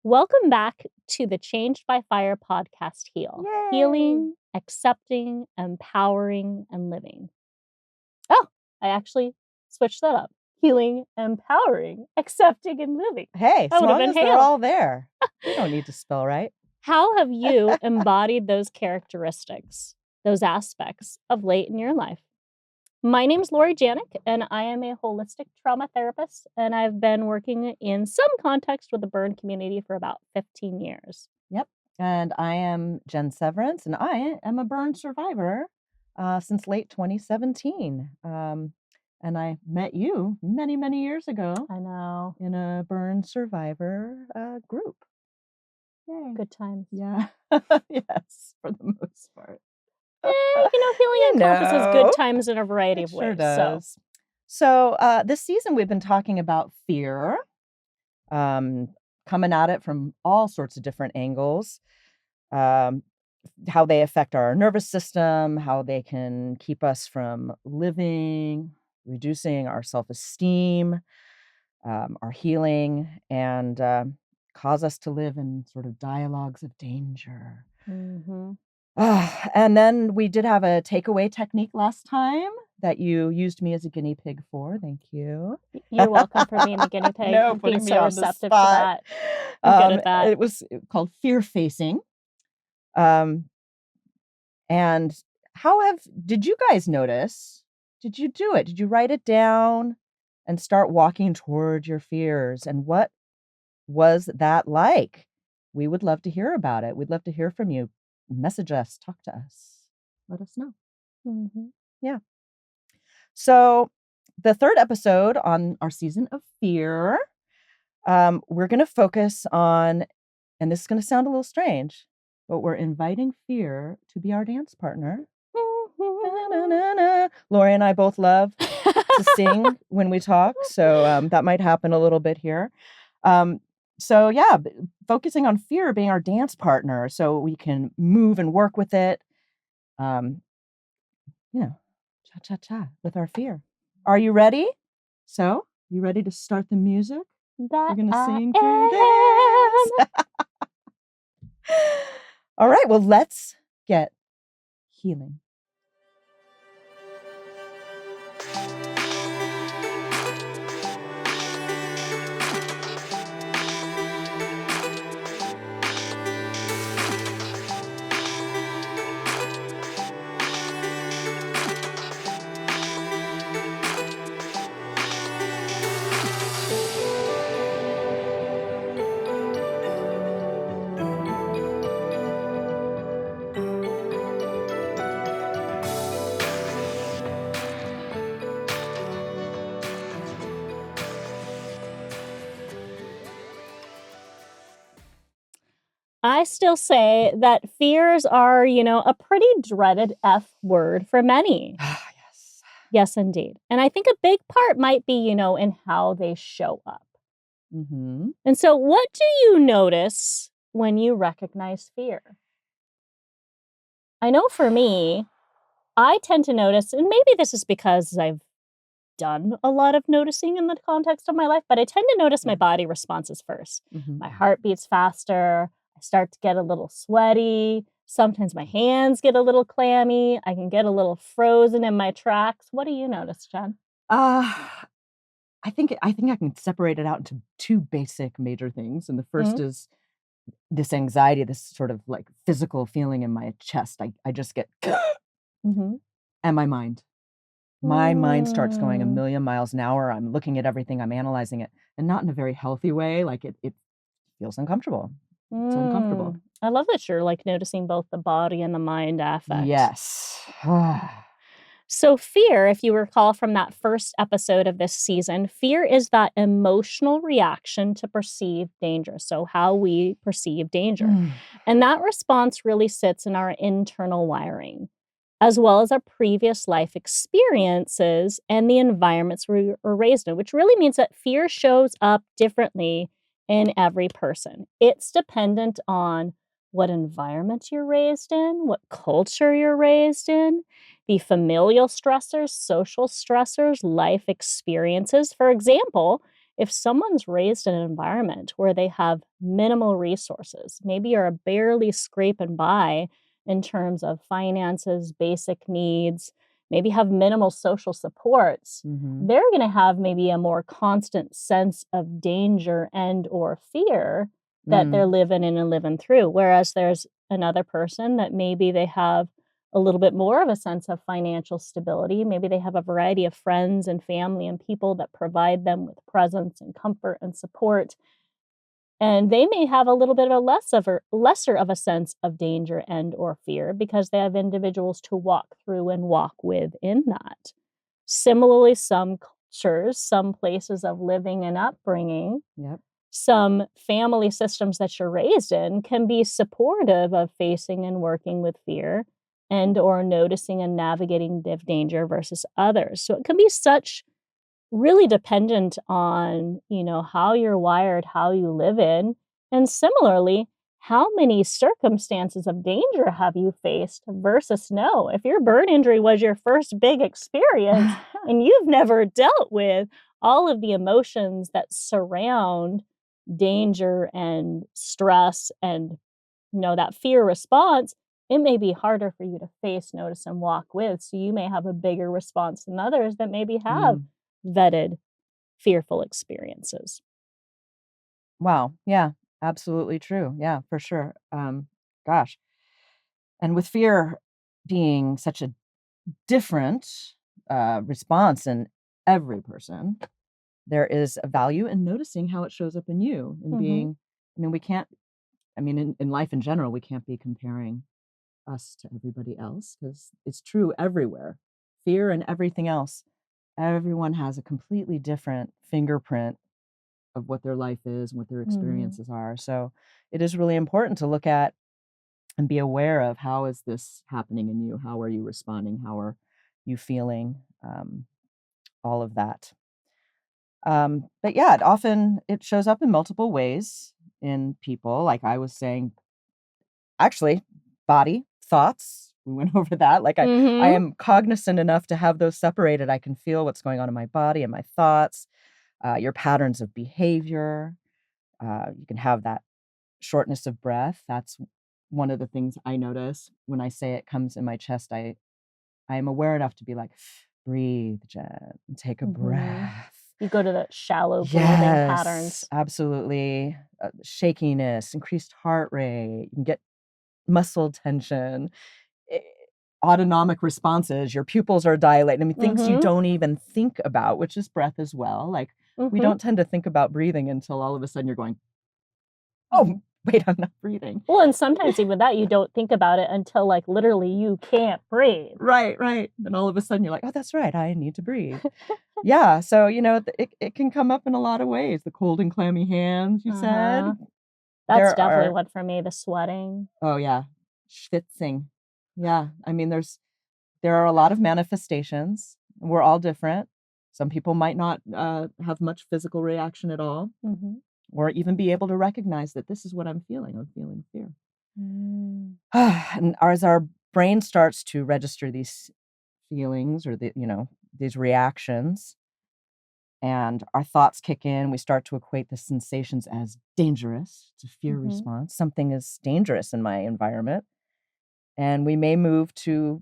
Welcome back to the Changed by Fire podcast, Heal. Yay! Healing, accepting, empowering, and living. Oh, I actually switched that up. Healing, empowering, accepting, and living. Hey, That as would have long been as they're H.E.A.L. all there. We don't need to spell right. How have you embodied those characteristics, those aspects of late in your life? My name is Lori Janik, and I am a holistic trauma therapist, and I've been working in some context with the burn community for about 15 years. Yep. And I am Jen Severance, and I am a burn survivor since late 2017. And I met you many, many years ago I know. in a burn survivor group. Yay. Good times. Yeah. Yes, for the most part. Healing encompasses good times in a variety of ways. Sure does. So this season we've been talking about fear, coming at it from all sorts of different angles, how they affect our nervous system, how they can keep us from living, reducing our self-esteem, our healing, and cause us to live in sort of dialogues of danger. Mm-hmm. And then we did have a takeaway technique last time that you used me as a guinea pig for. Thank you. You're welcome for being the guinea pig. No, being putting me so on the receptive to spot. that. I'm good at that. It was called fear facing. And did you guys notice? Did you do it? Did you write it down and start walking toward your fears? And what was that like? We would love to hear about it. We'd love to hear from you. Message us, talk to us, let us know. Mm-hmm. Yeah. So the third episode on our season of fear, we're going to focus on, and this is going to sound a little strange, but we're inviting fear to be our dance partner. Lori and I both love to sing when we talk, so that might happen a little bit here. So yeah, focusing on fear being our dance partner so we can move and work with it, cha-cha-cha with our fear. Are you ready? So, you ready to start the music? We're going to sing through this. All right, well, let's get healing. I still say that fears are, a pretty dreaded F word for many. Yes. Yes, indeed. And I think a big part might be, in how they show up. Mm-hmm. And so what do you notice when you recognize fear? I know for me, I tend to notice, and maybe this is because I've done a lot of noticing in the context of my life, but I tend to notice my body responses first. Mm-hmm. My heart beats faster. I start to get a little sweaty. Sometimes my hands get a little clammy. I can get a little frozen in my tracks. What do you notice, Jen? I think I can separate it out into two basic major things. And the first is this anxiety, this sort of like physical feeling in my chest. I just get, and my mind. My mind starts going a million miles an hour. I'm looking at everything. I'm analyzing it, and not in a very healthy way. Like it feels uncomfortable. It's uncomfortable. I love that you're like noticing both the body and the mind affect. Yes. So fear, if you recall from that first episode of this season, fear is that emotional reaction to perceived danger. So how we perceive danger. And that response really sits in our internal wiring, as well as our previous life experiences and the environments we were raised in, which really means that fear shows up differently in every person. It's dependent on what environment you're raised in, what culture you're raised in, the familial stressors, social stressors, life experiences. For example, If someone's raised in an environment where they have minimal resources, maybe are barely scraping by in terms of finances, basic needs, maybe have minimal social supports, Mhm. they're going to have maybe a more constant sense of danger and or fear that they're Mm. living in and living through. Whereas there's another person that maybe they have a little bit more of a sense of financial stability. Maybe they have a variety of friends and family and people that provide them with presence and comfort and support. And they may have a little bit of a lesser of a sense of danger and or fear because they have individuals to walk through and walk with in that. Similarly, some cultures, some places of living and upbringing, Yep. some family systems that you're raised in can be supportive of facing and working with fear and or noticing and navigating danger versus others. So it can be such really dependent on, how you're wired, how you live in, and similarly, how many circumstances of danger have you faced versus no. If your burn injury was your first big experience and you've never dealt with all of the emotions that surround danger and stress and that fear response, it may be harder for you to face, notice, and walk with. So you may have a bigger response than others that maybe have Mm. vetted fearful experiences. Wow. Yeah, absolutely true. Yeah, for sure. Gosh. And with fear being such a different response in every person, there is a value in noticing how it shows up in you and Mhm. being, I mean, we can't, I mean, in life in general, we can't be comparing us to everybody else because it's true everywhere. Fear and everything else, everyone has a completely different fingerprint of what their life is and what their Mhm. experiences are. So it is really important to look at and be aware of how is this happening in you? How are you responding? How are you feeling? All of that. But yeah, it shows up in multiple ways in people. Like I was saying, actually, body, thoughts. We went over that. Like I Mhm. am cognizant enough to have those separated. I can feel what's going on in my body and my thoughts, your patterns of behavior. You can have that shortness of breath. That's one of the things I notice when I say it comes in my chest. I am aware enough to be like, breathe, Jen, take a Mhm. breath. You go to the shallow breathing Yes, patterns. absolutely. Shakiness, increased heart rate. You can get muscle tension, eh, autonomic responses. Your pupils are dilating. I mean, things you Mhm. don't even think about, which is breath as well. Like we Mhm. don't tend to think about breathing until all of a sudden you're going, oh, Mhm. wait, I'm not breathing. Well, and sometimes even that you don't think about it until like literally you can't breathe. Right, right. Then all of a sudden you're like, oh, that's right. I need to breathe. Yeah. So, it can come up in a lot of ways. The cold and clammy hands, you said. Uh-huh. That's There definitely are, one for me, the sweating. oh, yeah, schwitzing. Yeah. I mean, there are a lot of manifestations. We're all different. Some people might not have much physical reaction at all, Mhm. or even be able to recognize that this is what I'm feeling. I'm feeling fear. Mm. And as our brain starts to register these feelings or these reactions, and our thoughts kick in, we start to equate the sensations as dangerous. It's a fear Mhm. response. Something is dangerous in my environment. And we may move to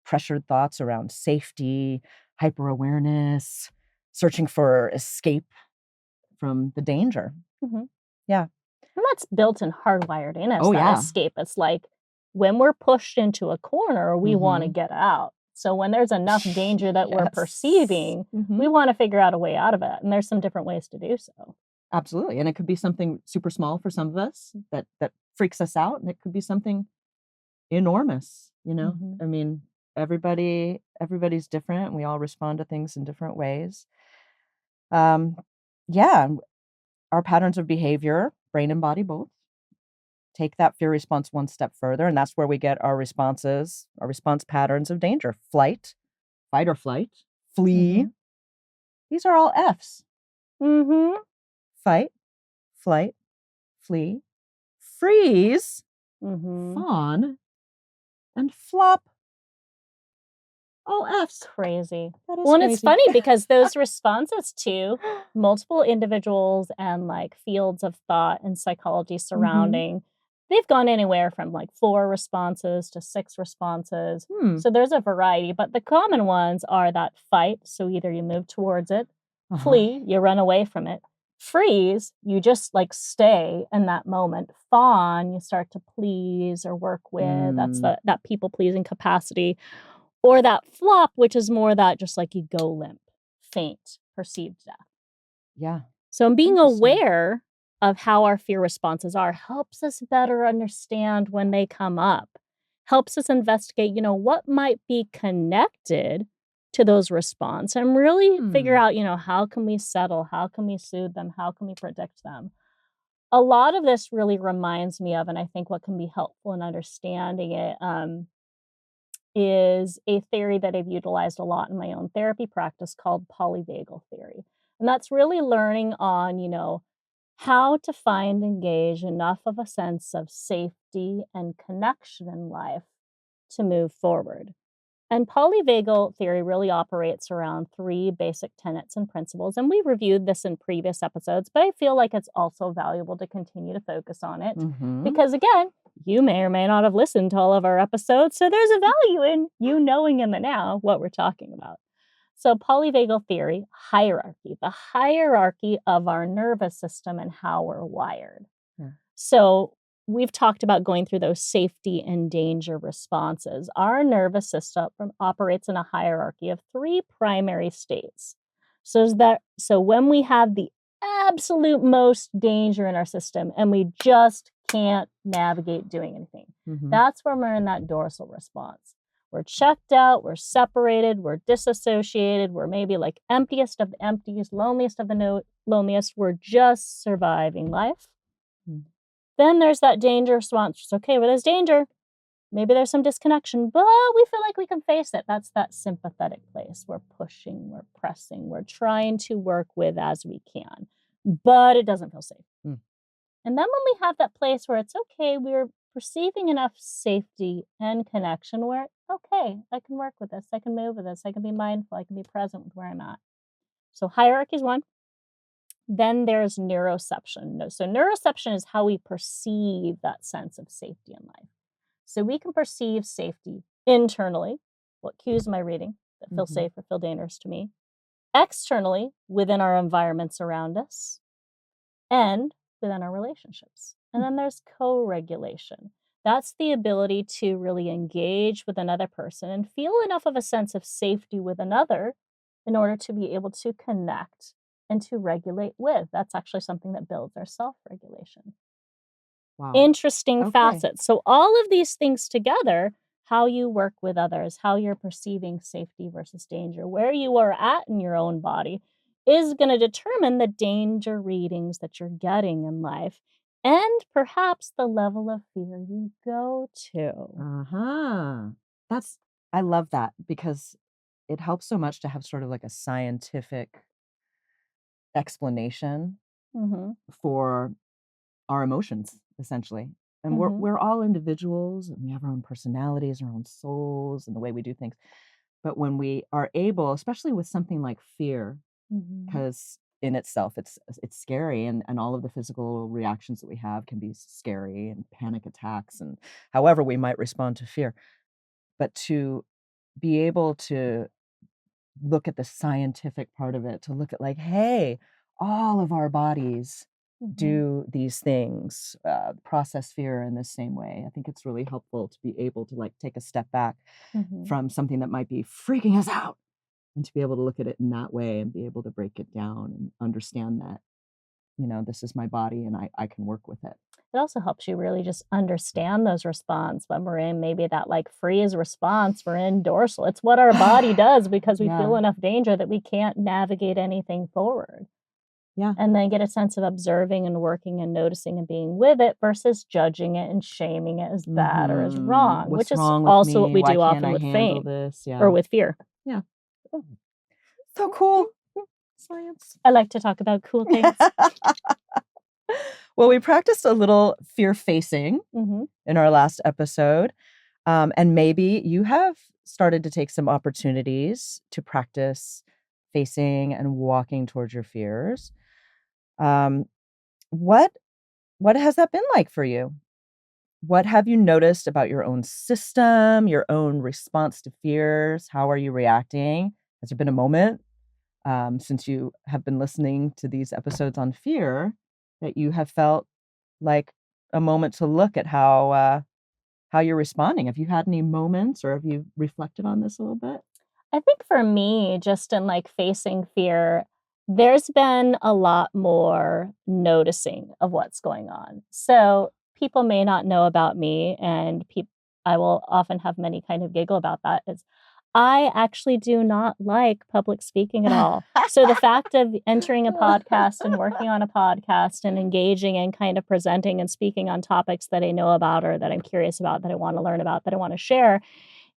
pressured thoughts around safety, hyper awareness, searching for escape from the danger. Mhm. Yeah. And that's built and hardwired in us, Oh, that yeah. escape. It's like when we're pushed into a corner, we want to Hmm. get out. So when there's enough danger that we're Yes. perceiving, Hmm. we want to figure out a way out of it. And there's some different ways to do so. Absolutely. And it could be something super small for some of us that freaks us out. And it could be something enormous. Mhm. I mean, everybody's different. We all respond to things in different ways. Um, yeah, our patterns of behavior, brain and body both, take that fear response one step further, and that's where we get our responses, our response patterns of danger. Flight, fight or flight, flee. Mhm. These are all Fs. Mhm. Fight, flight, flee, freeze, Mhm. fawn, and flop. All Fs. Crazy. That is Well, and crazy. it's funny because those responses to multiple individuals and like fields of thought and psychology surrounding, they've gone anywhere from like 4 responses to 6 responses. So there's a variety, but the common ones are that fight. So either you move towards it, flee, you run away from it, freeze, you just like stay in that moment, fawn, you start to please or work with. That's that people pleasing capacity. Or that flop, which is more that just like you go limp, faint, perceived death. Yeah. So being Interesting. aware of how our fear responses are helps us better understand when they come up, helps us investigate, what might be connected to those responses and really figure out, how can we settle? How can we soothe them? How can we predict them? A lot of this really reminds me of, and I think what can be helpful in understanding it, is a theory that I've utilized a lot in my own therapy practice called polyvagal theory. And that's really learning on, how to find and engage enough of a sense of safety and connection in life to move forward. And polyvagal theory really operates around 3 basic tenets and principles. And we reviewed this in previous episodes, but I feel like it's also valuable to continue to focus on it because, again, you may or may not have listened to all of our episodes. So there's a value in you knowing in the now what we're talking about. So polyvagal theory, hierarchy, the hierarchy of our nervous system and how we're wired. So we've talked about going through those safety and danger responses. Our nervous system operates in a hierarchy of 3 primary states. So when we have the absolute most danger in our system and we just can't navigate doing anything, that's when we're in that dorsal response. We're checked out, we're separated, we're disassociated, we're maybe like emptiest of the emptiest, loneliest of the loneliest. We're just surviving life. Then there's that danger response. Okay, well, there's danger. Maybe there's some disconnection, but we feel like we can face it. That's that sympathetic place. We're pushing, we're pressing, we're trying to work with as we can, but it doesn't feel safe. And then when we have that place where it's okay, we're perceiving enough safety and connection where, okay, I can work with this, I can move with this, I can be mindful, I can be present with where I'm at. So hierarchy is one. Then there's neuroception. So neuroception is how we perceive that sense of safety in life. So we can perceive safety internally. What cues am I reading that feel safe or feel dangerous to me? Externally, within our environments around us. And within our relationships. And then there's co-regulation. That's the ability to really engage with another person and feel enough of a sense of safety with another in order to be able to connect and to regulate with. That's actually something that builds our self-regulation. Wow. Interesting facets. So all of these things together, how you work with others, how you're perceiving safety versus danger, where you are at in your own body, is going to determine the danger readings that you're getting in life and perhaps the level of fear you go to. I love that because it helps so much to have sort of like a scientific explanation for our emotions, essentially. And we're all individuals and we have our own personalities, our own souls, and the way we do things. But when we are able, especially with something like fear, because in itself it's scary, and all of the physical reactions that we have can be scary, and panic attacks and however we might respond to fear. But to be able to look at the scientific part of it, to look at like, hey, all of our bodies do these things, process fear in the same way. I think it's really helpful to be able to like take a step back from something that might be freaking us out and to be able to look at it in that way and be able to break it down and understand that, this is my body and I can work with it. It also helps you really just understand those responses when we're in maybe that like freeze response, we're in dorsal. It's what our body does because we feel enough danger that we can't navigate anything forward. And then get a sense of observing and working and noticing and being with it versus judging it and shaming it as bad or as wrong, What's which wrong is with also me? what we Why do can't often I with handle fame this? or with fear. Yeah. So cool. Science. I like to talk about cool things. Well, we practiced a little fear facing in our last episode. And maybe you have started to take some opportunities to practice facing and walking towards your fears. Um, what has that been like for you? What have you noticed about your own system, your own response to fears? How are you reacting? Has there been a moment since you have been listening to these episodes on fear that you have felt like a moment to look at how you're responding? Have you had any moments, or have you reflected on this a little bit? I think for me, just in like facing fear, there's been a lot more noticing of what's going on. So people may not know about me, and I will often have many kind of giggle about that. Is I actually do not like public speaking at all. So the fact of entering a podcast and working on a podcast and engaging and kind of presenting and speaking on topics that I know about or that I'm curious about, that I want to learn about, that I want to share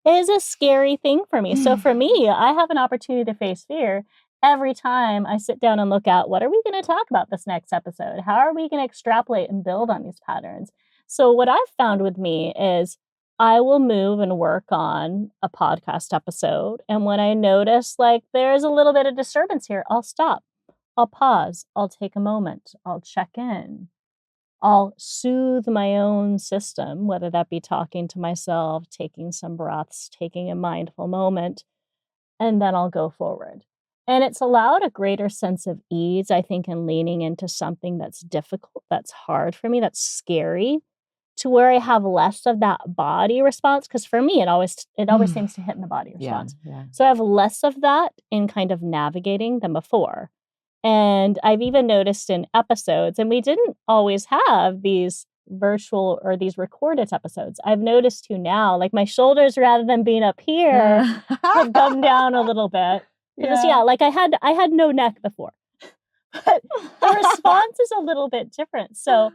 is a scary thing for me. So for me, I have an opportunity to face fear every time I sit down and look at what are we going to talk about this next episode? How are we going to extrapolate and build on these patterns? So what I've found with me is I will move and work on a podcast episode. And when I notice like there's a little bit of disturbance here, I'll stop. I'll pause. I'll take a moment. I'll check in. I'll soothe my own system, whether that be talking to myself, taking some breaths, taking a mindful moment, and then I'll go forward. And it's allowed a greater sense of ease, I think, in leaning into something that's difficult, that's hard for me, that's scary, to where I have less of that body response. Because for me, it always seems to hit in the body Yeah, response. yeah. So I have less of that in kind of navigating than before. And I've even noticed in episodes, and we didn't always have these virtual or these recorded episodes. I've noticed too now, like my shoulders, rather than being up here, have come down a little bit. Because Yeah. like I had no neck before, but the response is a little bit different. So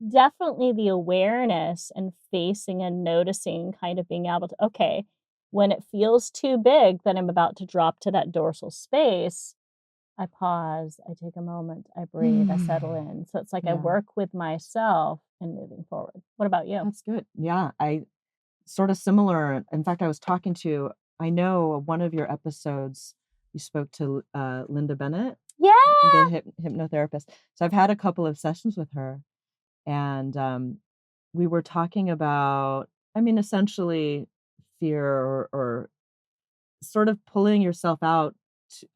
definitely the awareness and facing and noticing, kind of being able to, okay, when it feels too big that I'm about to drop to that dorsal space, I pause, I take a moment, I breathe, I settle in. So it's like I Yeah. work with myself and moving forward. What about you? That's good. Yeah, I sort of similar. In fact, I know one of your episodes, you spoke to Linda Bennett, Yeah. the hypnotherapist. So I've had a couple of sessions with her, and we were talking about, essentially fear, or sort of pulling yourself out,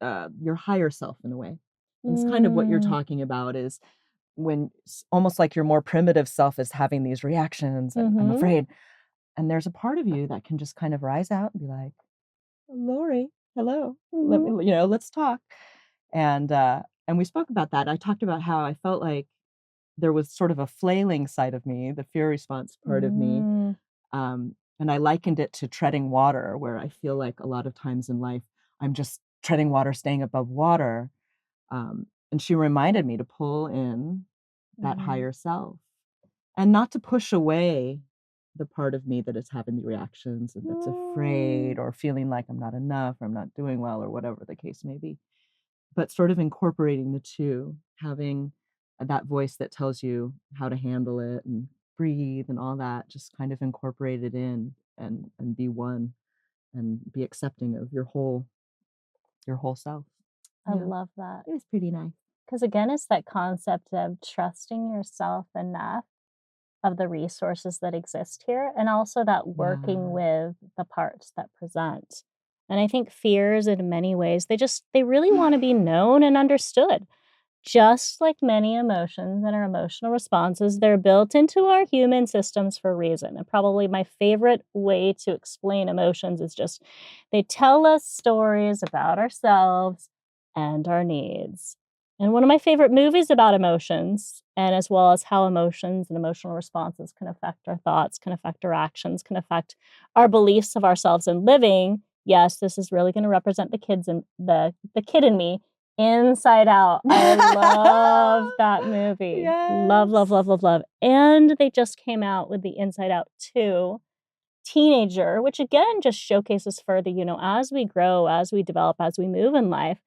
your higher self in a way. And it's kind of what you're talking about, is when almost like your more primitive self is having these reactions, and I'm afraid. And there's a part of you that can just kind of rise out and be like, Lori, hello, let me, let's talk. And we spoke about that. I talked about how I felt like there was sort of a flailing side of me, the fear response part of me. And I likened it to treading water, where I feel like a lot of times in life, I'm just treading water, staying above water. And she reminded me to pull in that higher self, and not to push away the part of me that is having the reactions and that's afraid or feeling like I'm not enough or I'm not doing well or whatever the case may be. But sort of incorporating the two, having that voice that tells you how to handle it and breathe and all that, just kind of incorporate it in, and be one, and be accepting of your whole self. I Yeah, love that. it was pretty nice. Because again, it's that concept of trusting yourself enough of the resources that exist here, and also that working Yeah. with the parts that present. And I think fears, in many ways, they really want to be known and understood. Just like many emotions and our emotional responses, they're built into our human systems for a reason. And probably my favorite way to explain emotions is just they tell us stories about ourselves and our needs. And one of my favorite movies about emotions, and as well as how emotions and emotional responses can affect our thoughts, can affect our actions, can affect our beliefs of ourselves and living. Yes, this is really going to represent the kids and the kid in me. Inside Out. I love that movie. Love, love, Yes. love, love, love. And they just came out with the Inside Out 2 Teenager, which again just showcases further, as we grow, as we develop, as we move in life,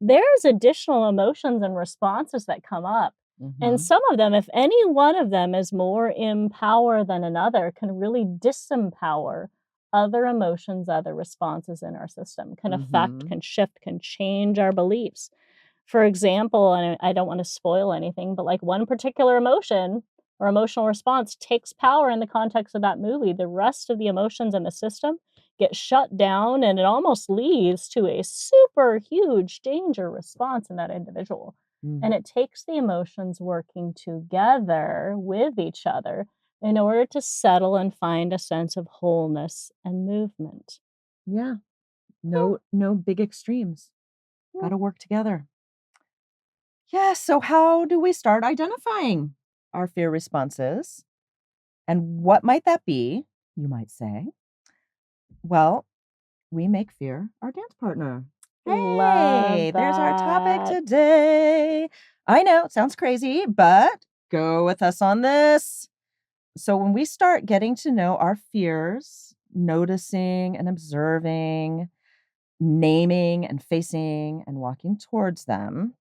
there's additional emotions and responses that come up. And some of them, if any one of them is more in power than another, can really disempower other emotions, other responses in our system, can affect, can shift, can change our beliefs. For example, and I don't want to spoil anything, but like one particular emotion or emotional response takes power in the context of that movie. The rest of the emotions in the system get shut down, and it almost leads to a super huge danger response in that individual. And it takes the emotions working together with each other in order to settle and find a sense of wholeness and movement. Yeah. No big extremes. Yeah. Got to work together. Yeah, so how do we start identifying our fear responses? And what might that be, you might say? Well, we make fear our dance partner. Love Hey, there's our topic that. today. I know, it sounds crazy, but go with us on this. So when we start getting to know our fears, noticing and observing, naming and facing and walking towards them,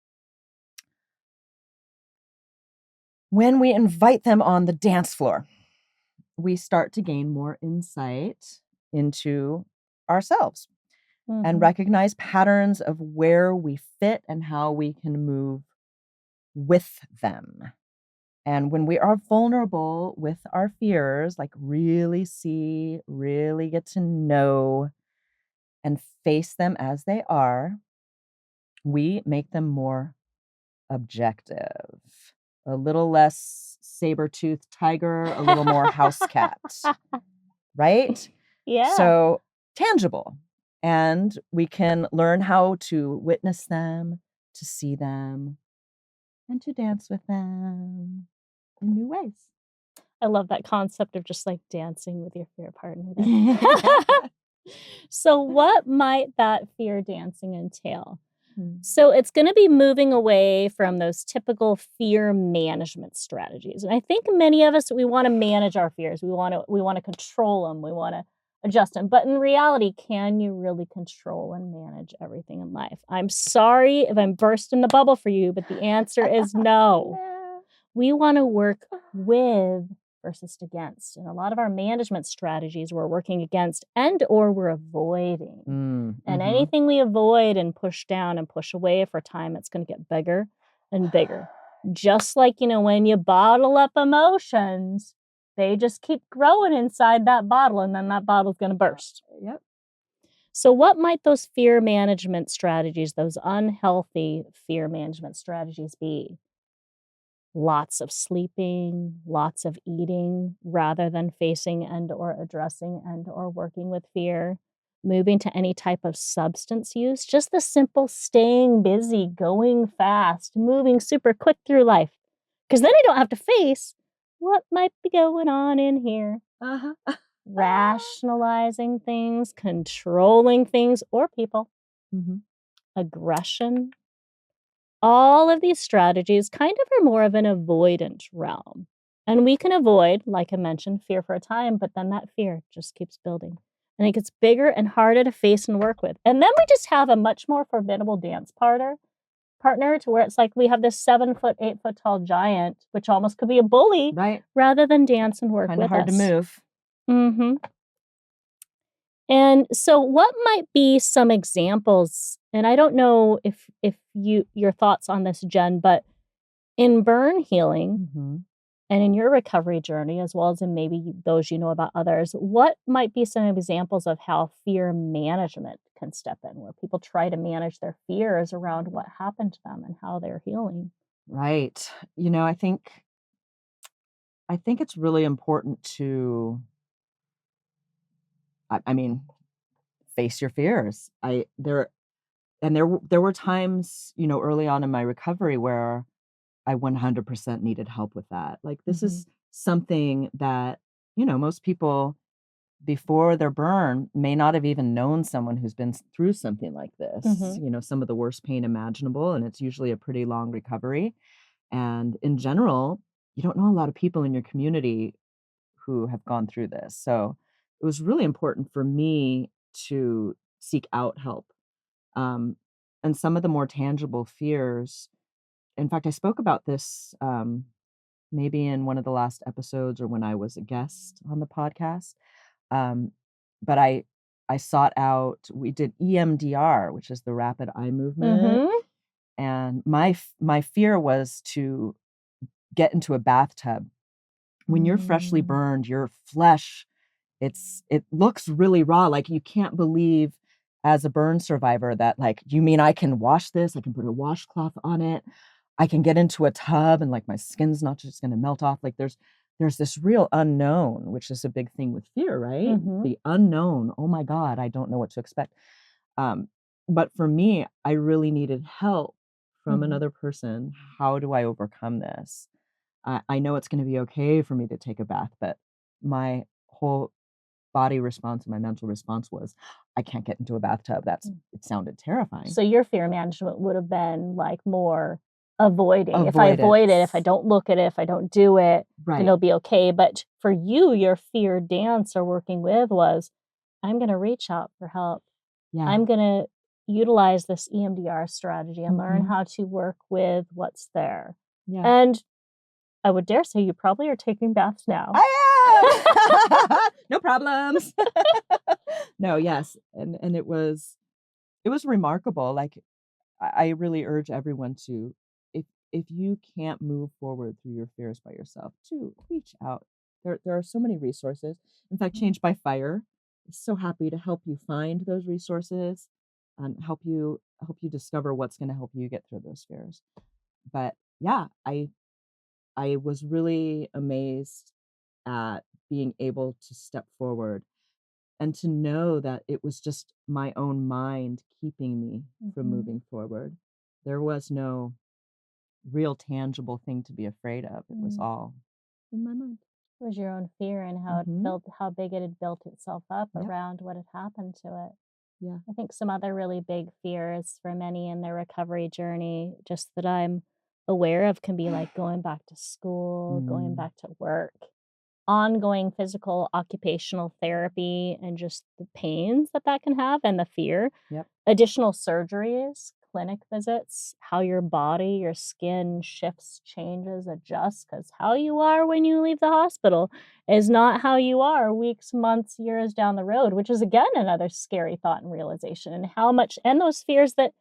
when we invite them on the dance floor, we start to gain more insight into ourselves and recognize patterns of where we fit and how we can move with them. And when we are vulnerable with our fears, like really see, really get to know and face them as they are, we make them more objective. A little less saber-toothed tiger, a little more house cat, right? Yeah. So tangible. And we can learn how to witness them, to see them, and to dance with them in new ways. I love that concept of just like dancing with your fear partner there. So what might that fear dancing entail? So it's going to be moving away from those typical fear management strategies. And I think many of us, we want to manage our fears. We want to control them. We want to adjust them. But in reality, can you really control and manage everything in life? I'm sorry if I'm bursting the bubble for you, but the answer is no. We want to work with versus against. And a lot of our management strategies we're working against and or we're avoiding. And anything we avoid and push down and push away for time, it's going to get bigger and bigger. Just like, when you bottle up emotions, they just keep growing inside that bottle and then that bottle's going to burst. Yep. So what might those fear management strategies, those unhealthy fear management strategies be? Lots of sleeping, lots of eating, rather than facing and or addressing and or working with fear, moving to any type of substance use, just the simple staying busy, going fast, moving super quick through life. Because then I don't have to face what might be going on in here. Rationalizing things, controlling things or people, aggression. All of these strategies kind of are more of an avoidant realm. And we can avoid, like I mentioned, fear for a time, but then that fear just keeps building. And it gets bigger and harder to face and work with. And then we just have a much more formidable dance partner to where it's like we have this 7 foot, 8 foot tall giant, which almost could be a bully, Right. rather than dance and work Kind with of hard us. to move. And so what might be some examples, and I don't know if your thoughts on this, Jen, but in burn healing and in your recovery journey, as well as in maybe those you know about others, what might be some examples of how fear management can step in, where people try to manage their fears around what happened to them and how they're healing? Right. I think it's really important to I mean, face your fears. There were times, early on in my recovery where I 100% needed help with that. Like this is something that, most people before their burn may not have even known someone who's been through something like this. Some of the worst pain imaginable, and it's usually a pretty long recovery. And in general, you don't know a lot of people in your community who have gone through this. So it was really important for me to seek out help. And some of the more tangible fears, in fact, I spoke about this maybe in one of the last episodes or when I was a guest on the podcast. but I sought out, we did EMDR, which is the rapid eye movement. And my fear was to get into a bathtub. When you're freshly burned, your flesh, it looks really raw. Like, you can't believe as a burn survivor that, like, you mean I can wash this? I can put a washcloth on it. I can get into a tub and, like, my skin's not just going to melt off. Like, there's this real unknown, which is a big thing with fear, right? The unknown. Oh my God, I don't know what to expect. But for me, I really needed help from another person. How do I overcome this? I know it's going to be okay for me to take a bath, but my whole body response and my mental response was, I can't get into a bathtub. It sounded terrifying. So your fear management would have been like more avoiding. If I avoid it, if I don't look at it, if I don't do it, then it'll be okay. But for you, your fear dance or working with was, I'm going to reach out for help. I'm going to utilize this EMDR strategy and learn how to work with what's there. And I would dare say you probably are taking baths now. I am. No problems. No, yes. And it was remarkable. Like, I really urge everyone to, if you can't move forward through your fears by yourself, to reach out. There are so many resources. In fact, Change by Fire is so happy to help you find those resources and help you discover what's going to help you get through those fears. But yeah, I was really amazed at being able to step forward and to know that it was just my own mind keeping me from moving forward. There was no real tangible thing to be afraid of. It was all in my mind. It was your own fear and how it built, how big it had built itself up around what had happened to it. Yeah. I think some other really big fears for many in their recovery journey, just that I'm aware of, can be like going back to school, going back to work, ongoing physical occupational therapy, and just the pains that can have and the fear. Additional surgeries, clinic visits, how your body, your skin shifts, changes, adjusts, because how you are when you leave the hospital is not how you are weeks, months, years down the road, which is again another scary thought and realization, and how much, and those fears that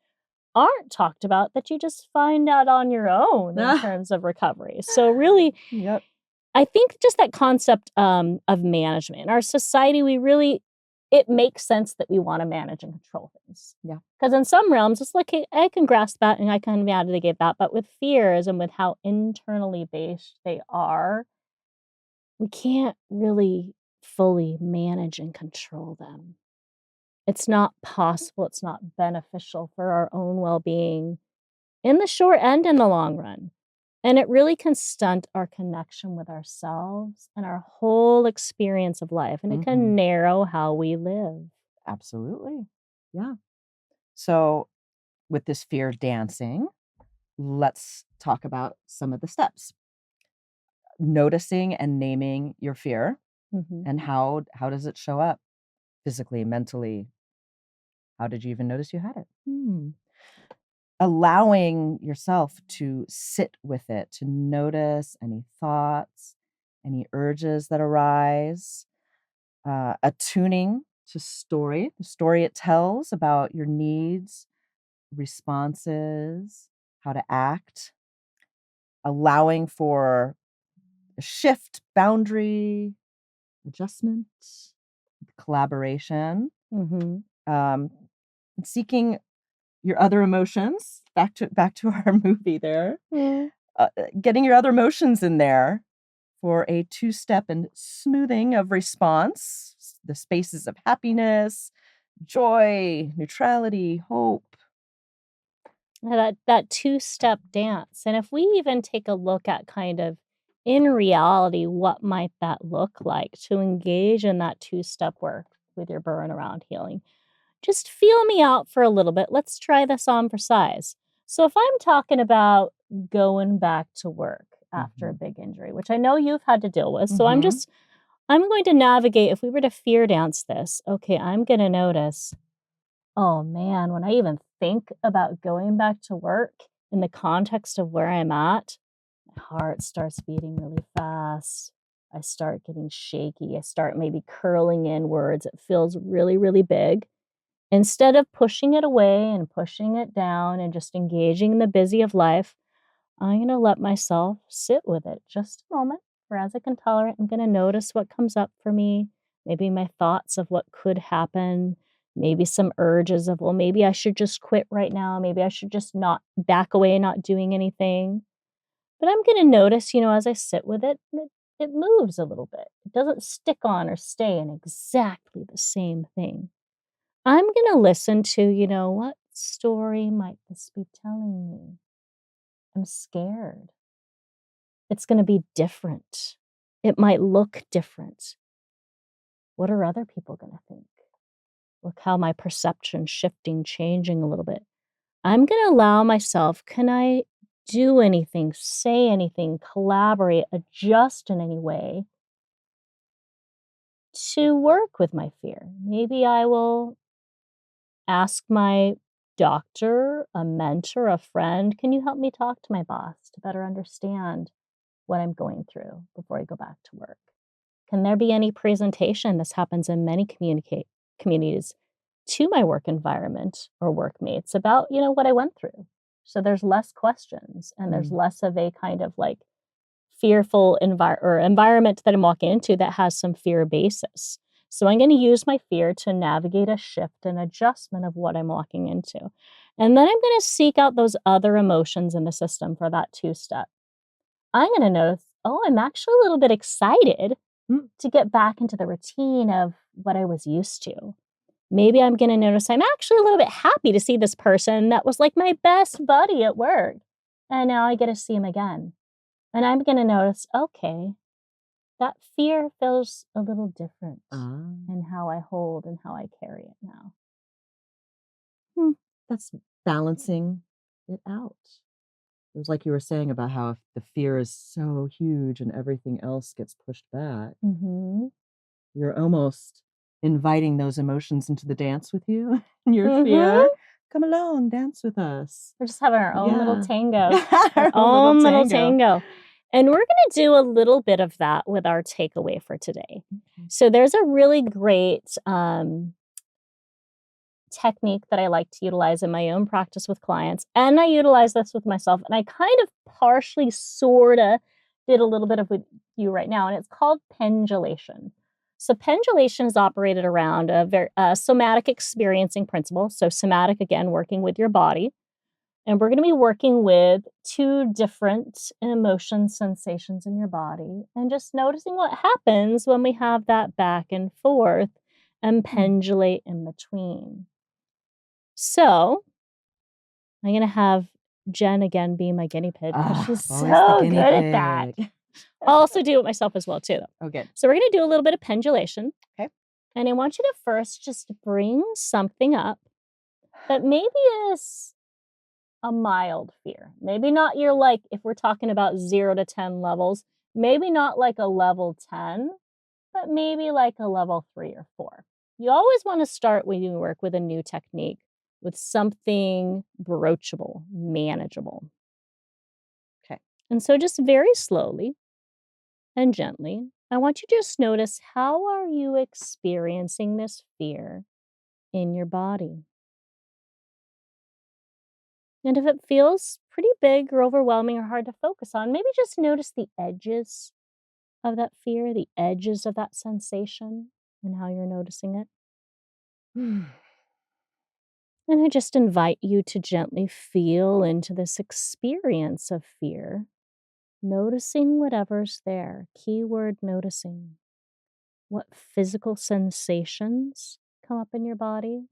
aren't talked about that you just find out on your own in terms of recovery. So really, I think just that concept of management in our society, it makes sense that we want to manage and control things. Yeah. Because in some realms, it's like, hey, I can grasp that and I can navigate that. But with fears and with how internally based they are, we can't really fully manage and control them. It's not possible. It's not beneficial for our own well-being in the short and in the long run. And it really can stunt our connection with ourselves and our whole experience of life. And it can narrow how we live. Absolutely. Yeah. So with this fear dancing, let's talk about some of the steps. Noticing and naming your fear, and how does it show up physically, mentally? How did you even notice you had it? Allowing yourself to sit with it, to notice any thoughts, any urges that arise, attuning to the story it tells about your needs, responses, how to act, allowing for a shift, boundary, adjustment, collaboration, seeking your other emotions, back to our movie there, getting your other emotions in there for a two-step and smoothing of response, the spaces of happiness, joy, neutrality, hope. That two-step dance. And if we even take a look at kind of in reality, what might that look like to engage in that two-step work with your burn around healing? Just feel me out for a little bit. Let's try this on for size. So if I'm talking about going back to work after a big injury, which I know you've had to deal with, so I'm going to navigate, if we were to fear dance this, okay, I'm going to notice, oh man, when I even think about going back to work in the context of where I'm at, my heart starts beating really fast. I start getting shaky. I start maybe curling inwards. It feels really, really big. Instead of pushing it away and pushing it down and just engaging in the busy of life, I'm going to let myself sit with it just a moment. For as I can tolerate, I'm going to notice what comes up for me, maybe my thoughts of what could happen, maybe some urges of, well, maybe I should just quit right now. Maybe I should just not back away, not doing anything. But I'm going to notice, as I sit with it, it moves a little bit. It doesn't stick on or stay in exactly the same thing. I'm going to listen to, what story might this be telling me? I'm scared. It's going to be different. It might look different. What are other people going to think? Look how my perception's shifting, changing a little bit. I'm going to allow myself, can I do anything, say anything, collaborate, adjust in any way to work with my fear? Maybe I will ask my doctor, a mentor, a friend, can you help me talk to my boss to better understand what I'm going through before I go back to work? Can there be any presentation? This happens in many communities to my work environment or workmates about, what I went through. So there's less questions and there's less of a kind of like fearful environment that I'm walking into that has some fear basis. So I'm going to use my fear to navigate a shift and adjustment of what I'm walking into. And then I'm going to seek out those other emotions in the system for that two-step. I'm going to notice, oh, I'm actually a little bit excited to get back into the routine of what I was used to. Maybe I'm going to notice I'm actually a little bit happy to see this person that was like my best buddy at work. And now I get to see him again. And I'm going to notice, okay, that fear feels a little different in how I hold and how I carry it now. That's balancing it out. It was like you were saying about how if the fear is so huge and everything else gets pushed back, you're almost inviting those emotions into the dance with you and your fear. Come along, dance with us. We're just having our own little tango. Our own little tango. And we're going to do a little bit of that with our takeaway for today. So there's a really great technique that I like to utilize in my own practice with clients. And I utilize this with myself. And I kind of partially, sort of did a little bit of with you right now. And it's called pendulation. So pendulation is operated around a somatic experiencing principle. So somatic, again, working with your body. And we're going to be working with two different emotion sensations in your body and just noticing what happens when we have that back and forth and pendulate in between. So I'm going to have Jen again be my guinea pig because she's so good at that. I'll also do it myself as well too. Okay. So we're going to do a little bit of pendulation. Okay. And I want you to first just bring something up that maybe is a mild fear. Maybe not your, like, if we're talking about 0 to 10 levels, maybe not like a level 10, but maybe like a level 3 or 4. You always want to start when you work with a new technique with something broachable, manageable. Okay. And so just very slowly and gently, I want you to just notice, how are you experiencing this fear in your body? And if it feels pretty big or overwhelming or hard to focus on, maybe just notice the edges of that fear, the edges of that sensation, and how you're noticing it. And I just invite you to gently feel into this experience of fear, noticing whatever's there. Keyword noticing. What physical sensations come up in your body?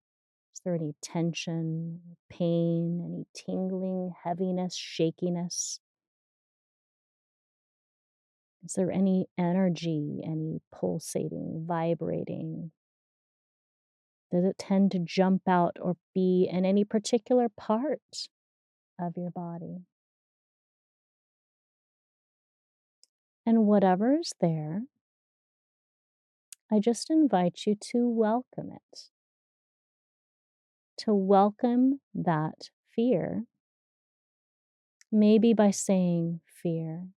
Is there any tension, pain, any tingling, heaviness, shakiness? Is there any energy, any pulsating, vibrating? Does it tend to jump out or be in any particular part of your body? And whatever's there, I just invite you to welcome it. To welcome that fear, maybe by saying, "Fear,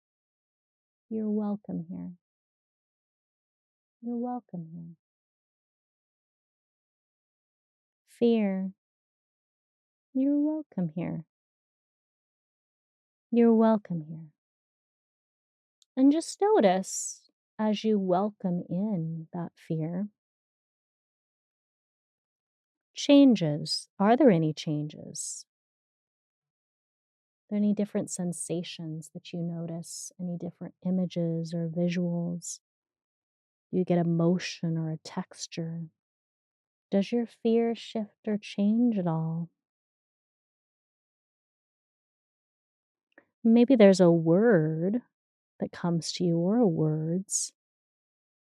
you're welcome here. You're welcome here. Fear, you're welcome here. You're welcome here. And just notice as you welcome in that fear, changes. Are there any changes? Are there any different sensations that you notice? Any different images or visuals? Do you get emotion or a texture? Does your fear shift or change at all? Maybe there's a word that comes to you or words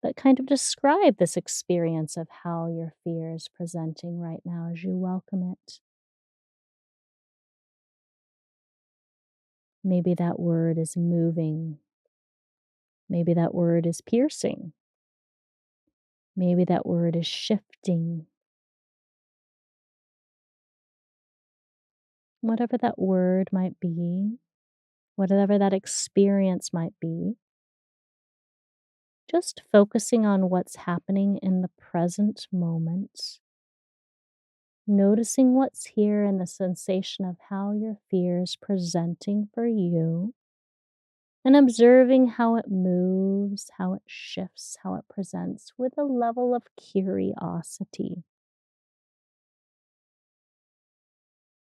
that kind of describe this experience of how your fear is presenting right now as you welcome it. Maybe that word is moving. Maybe that word is piercing. Maybe that word is shifting. Whatever that word might be, whatever that experience might be, just focusing on what's happening in the present moment, noticing what's here and the sensation of how your fear is presenting for you, and observing how it moves, how it shifts, how it presents with a level of curiosity,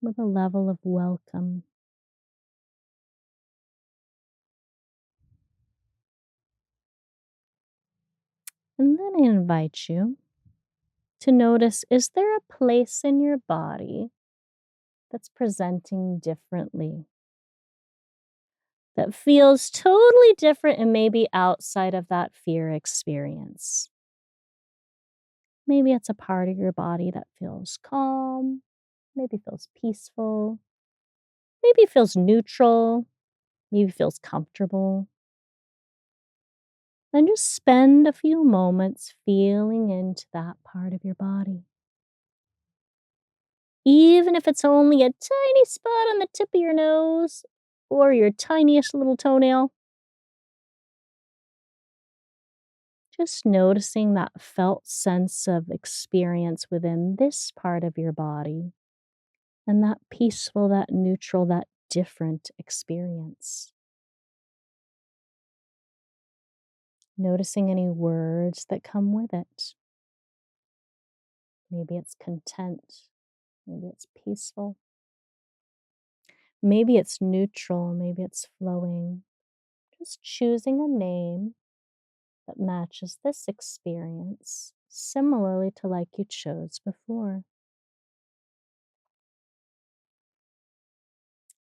with a level of welcome. And then I invite you to notice, is there a place in your body that's presenting differently, that feels totally different and maybe outside of that fear experience? Maybe it's a part of your body that feels calm, maybe feels peaceful, maybe feels neutral, maybe feels comfortable. And just spend a few moments feeling into that part of your body. Even if it's only a tiny spot on the tip of your nose or your tiniest little toenail, just noticing that felt sense of experience within this part of your body and that peaceful, that neutral, that different experience. Noticing any words that come with it. Maybe it's content, maybe it's peaceful, maybe it's neutral, maybe it's flowing. Just choosing a name that matches this experience, similarly to like you chose before.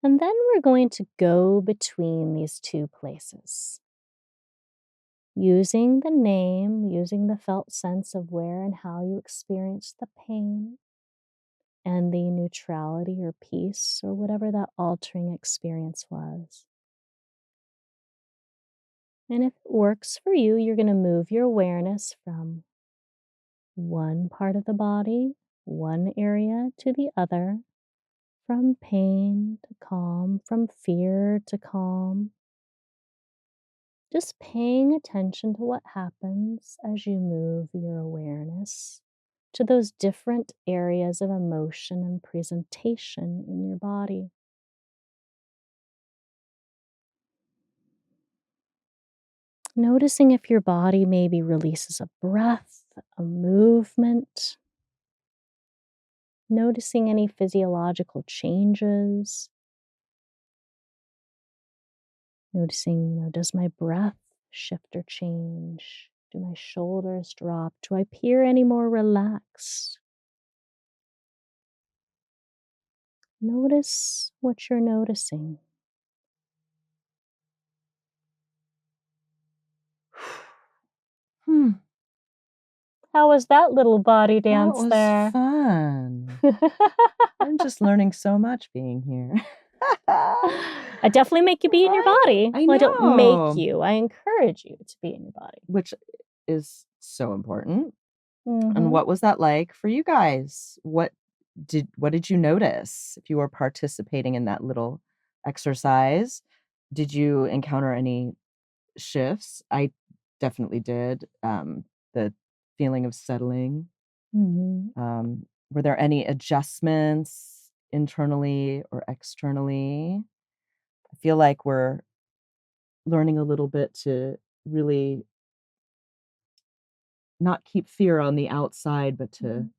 And then we're going to go between these two places. Using the name, using the felt sense of where and how you experienced the pain, and the neutrality or peace or whatever that altering experience was. And if it works for you, you're going to move your awareness from one part of the body, one area to the other, from pain to calm, from fear to calm. Just paying attention to what happens as you move your awareness to those different areas of emotion and presentation in your body. Noticing if your body maybe releases a breath, a movement. Noticing any physiological changes. Noticing, does my breath shift or change? Do my shoulders drop? Do I appear any more relaxed? Notice what you're noticing. Hmm. How was that little body That dance was there? fun. I'm just learning so much being here. I definitely make you be in your Right? body. I Well, I don't make know. you. I encourage you to be in your body. Which is so important. And Mhm. what was that like for you guys? What did you notice if you were participating in that little exercise? Did you encounter any shifts? I definitely did. the feeling of settling? Mm-hmm. Were there any adjustments internally or externally? I feel like we're learning a little bit to really not keep fear on the outside, but to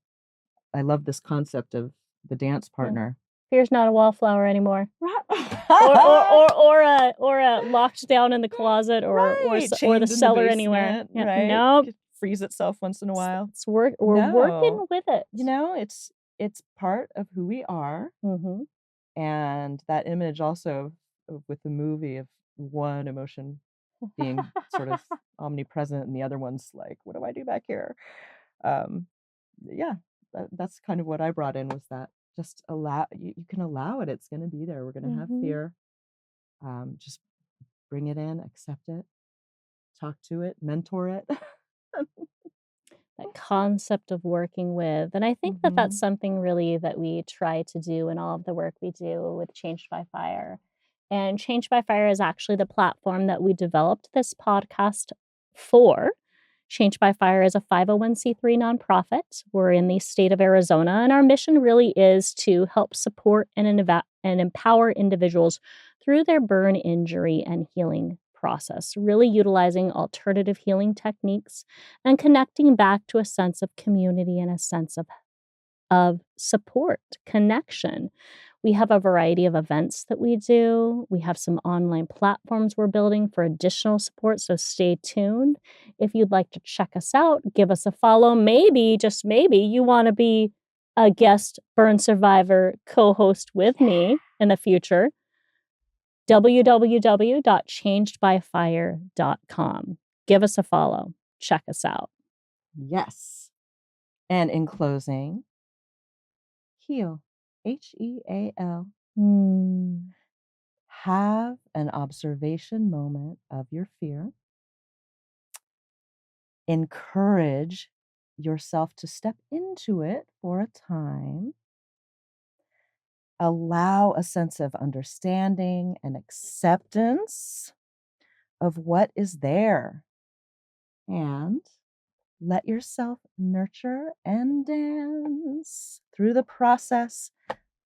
I love this concept of the dance Yeah. partner. Fear's not a wallflower anymore. Right. Or a locked down in the closet or the Chained in the cellar anywhere. basement, Yeah, right? nope. Could freeze itself once in a while. We're No. working with it. You know, it's part of who we are. Mm-hmm. And that image also with the movie of one emotion being sort of omnipresent and the other one's like, what do I do back here? Yeah, that's kind of what I brought in was that just you can allow it. It's going to be there. We're going to have fear. Just bring it in, accept it, talk to it, mentor it. That concept of working with. And I think that that's something really that we try to do in all of the work we do with Changed by Fire. And Changed by Fire is actually the platform that we developed this podcast for. Changed by Fire is a 501c3 nonprofit. We're in the state of Arizona, and our mission really is to help support and empower individuals through their burn injury and healing process, really utilizing alternative healing techniques and connecting back to a sense of community and a sense of support, connection. We have a variety of events that we do. We have some online platforms we're building for additional support, so stay tuned. If you'd like to check us out, give us a follow. Maybe, just maybe, you want to be a guest burn survivor co-host with me in the future. www.changedbyfire.com. Give us a follow. Check us out. Yes. And in closing, heal. H-E-A-L. Have an observation moment of your fear. Encourage yourself to step into it for a time. Allow a sense of understanding and acceptance of what is there. And let yourself nurture and dance through the process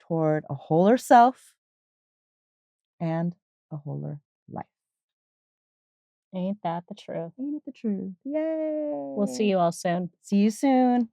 toward a wholer self and a wholer life. Ain't that the truth? Ain't it the truth? Yay! We'll see you all soon. See you soon.